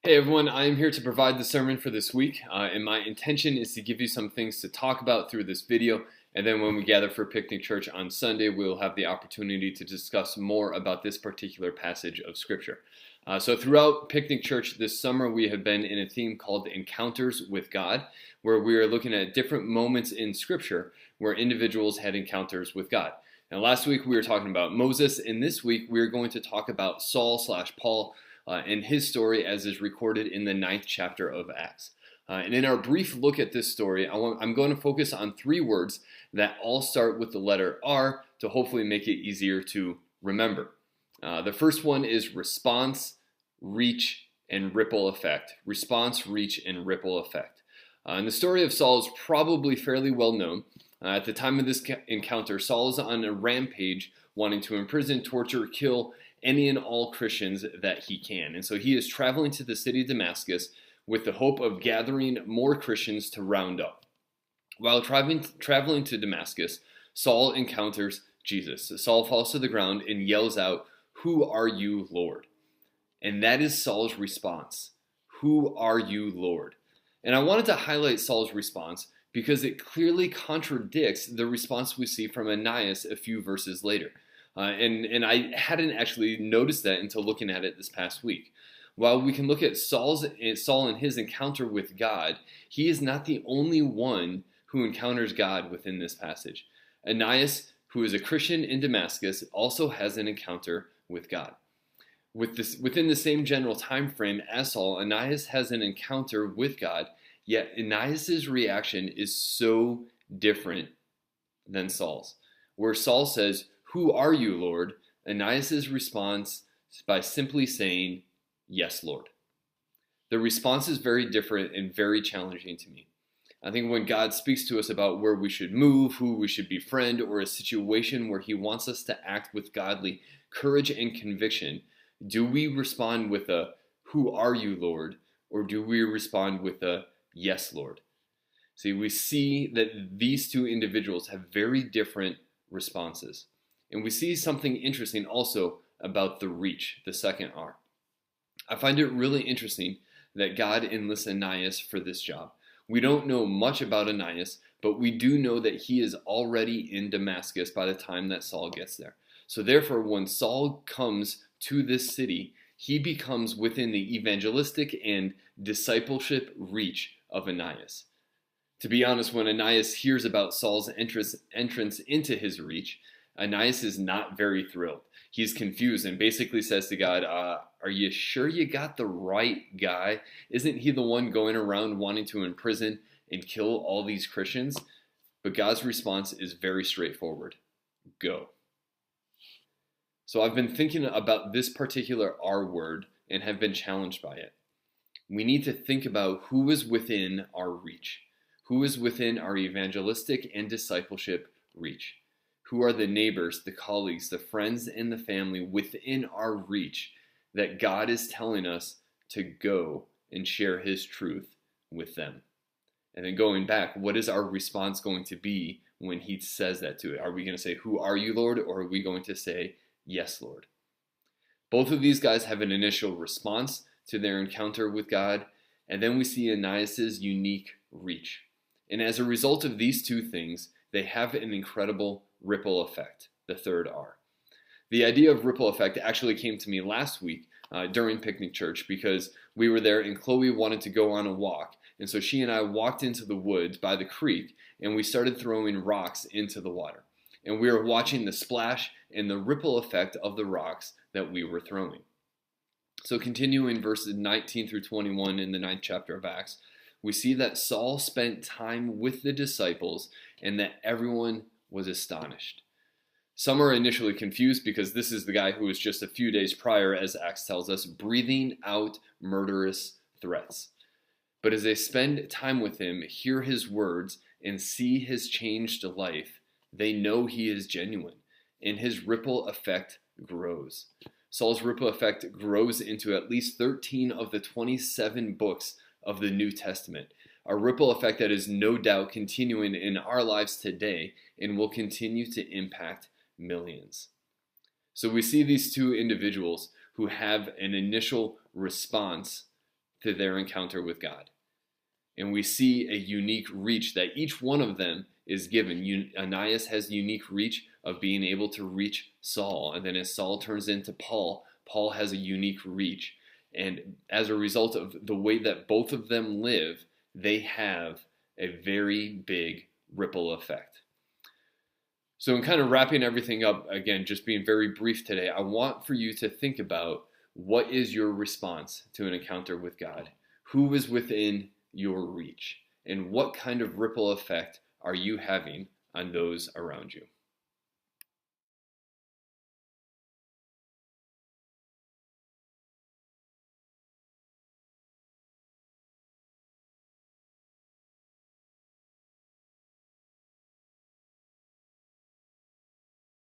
Hey everyone, I am here to provide the sermon for this week, and my intention is to give you some things to talk about through this video, and then when we gather for Picnic Church on Sunday, we'll have the opportunity to discuss more about this particular passage of Scripture. So throughout Picnic Church this summer, we have been in a theme called Encounters with God, where we are looking at different moments in Scripture where individuals had encounters with God. Now last week we were talking about Moses, and this week we are going to talk about Saul/Paul, and his story as is recorded in the 9th chapter of Acts. And in our brief look at this story, I'm going to focus on three words that all start with the letter R to hopefully make it easier to remember. The first one is response, reach, and ripple effect. Response, reach, and ripple effect. And the story of Saul is probably fairly well known. At the time of this encounter, Saul is on a rampage wanting to imprison, torture, kill any and all Christians that he can. And so he is traveling to the city of Damascus with the hope of gathering more Christians to round up. While traveling to Damascus, Saul encounters Jesus. Saul falls to the ground and yells out, "Who are you, Lord?" And that is Saul's response. "Who are you, Lord?" And I wanted to highlight Saul's response because it clearly contradicts the response we see from Ananias a few verses later. And I hadn't actually noticed that until looking at it this past week. While we can look at Saul and his encounter with God, he is not the only one who encounters God within this passage. Ananias, who is a Christian in Damascus, also has an encounter with God. Within the same general time frame as Saul, Ananias has an encounter with God, yet Ananias' reaction is so different than Saul's. Where Saul says, "Who are you, Lord?" Ananias' response is by simply saying, "Yes, Lord." The response is very different and very challenging to me. I think when God speaks to us about where we should move, who we should befriend, or a situation where he wants us to act with godly courage and conviction, do we respond with a "Who are you, Lord?" or do we respond with a "Yes, Lord"? See, we see that these two individuals have very different responses. And we see something interesting also about the reach, the second R. I find it really interesting that God enlists Ananias for this job. We don't know much about Ananias, but we do know that he is already in Damascus by the time that Saul gets there. So therefore, when Saul comes to this city, he becomes within the evangelistic and discipleship reach of Ananias. To be honest, when Ananias hears about Saul's entrance into his reach, Ananias is not very thrilled. He's confused and basically says to God, "Are you sure you got the right guy? Isn't he the one going around wanting to imprison and kill all these Christians?" But God's response is very straightforward. Go. So I've been thinking about this particular R word and have been challenged by it. We need to think about who is within our reach. Who is within our evangelistic and discipleship reach? Who are the neighbors, the colleagues, the friends, and the family within our reach that God is telling us to go and share his truth with them? And then going back, what is our response going to be when he says that to it? Are we going to say, "Who are you, Lord?" or are we going to say, "Yes, Lord"? Both of these guys have an initial response to their encounter with God, and then we see Ananias' unique reach. And as a result of these two things, they have an incredible ripple effect, the third R. The idea of ripple effect actually came to me last week during Picnic Church because we were there and Chloe wanted to go on a walk. And so she and I walked into the woods by the creek and we started throwing rocks into the water. And we were watching the splash and the ripple effect of the rocks that we were throwing. So continuing verses 19 through 21 in the 9th chapter of Acts, we see that Saul spent time with the disciples and that everyone was astonished. Some are initially confused because this is the guy who was just a few days prior, as Acts tells us, breathing out murderous threats. But as they spend time with him, hear his words, and see his changed life, they know he is genuine, and his ripple effect grows. Saul's ripple effect grows into at least 13 of the 27 books of the New Testament. A ripple effect that is no doubt continuing in our lives today and will continue to impact millions. So we see these two individuals who have an initial response to their encounter with God. And we see a unique reach that each one of them is given. Ananias has unique reach of being able to reach Saul. And then as Saul turns into Paul, Paul has a unique reach. And as a result of the way that both of them live, they have a very big ripple effect. So in kind of wrapping everything up, again, just being very brief today, I want for you to think about, what is your response to an encounter with God? Who is within your reach? And what kind of ripple effect are you having on those around you?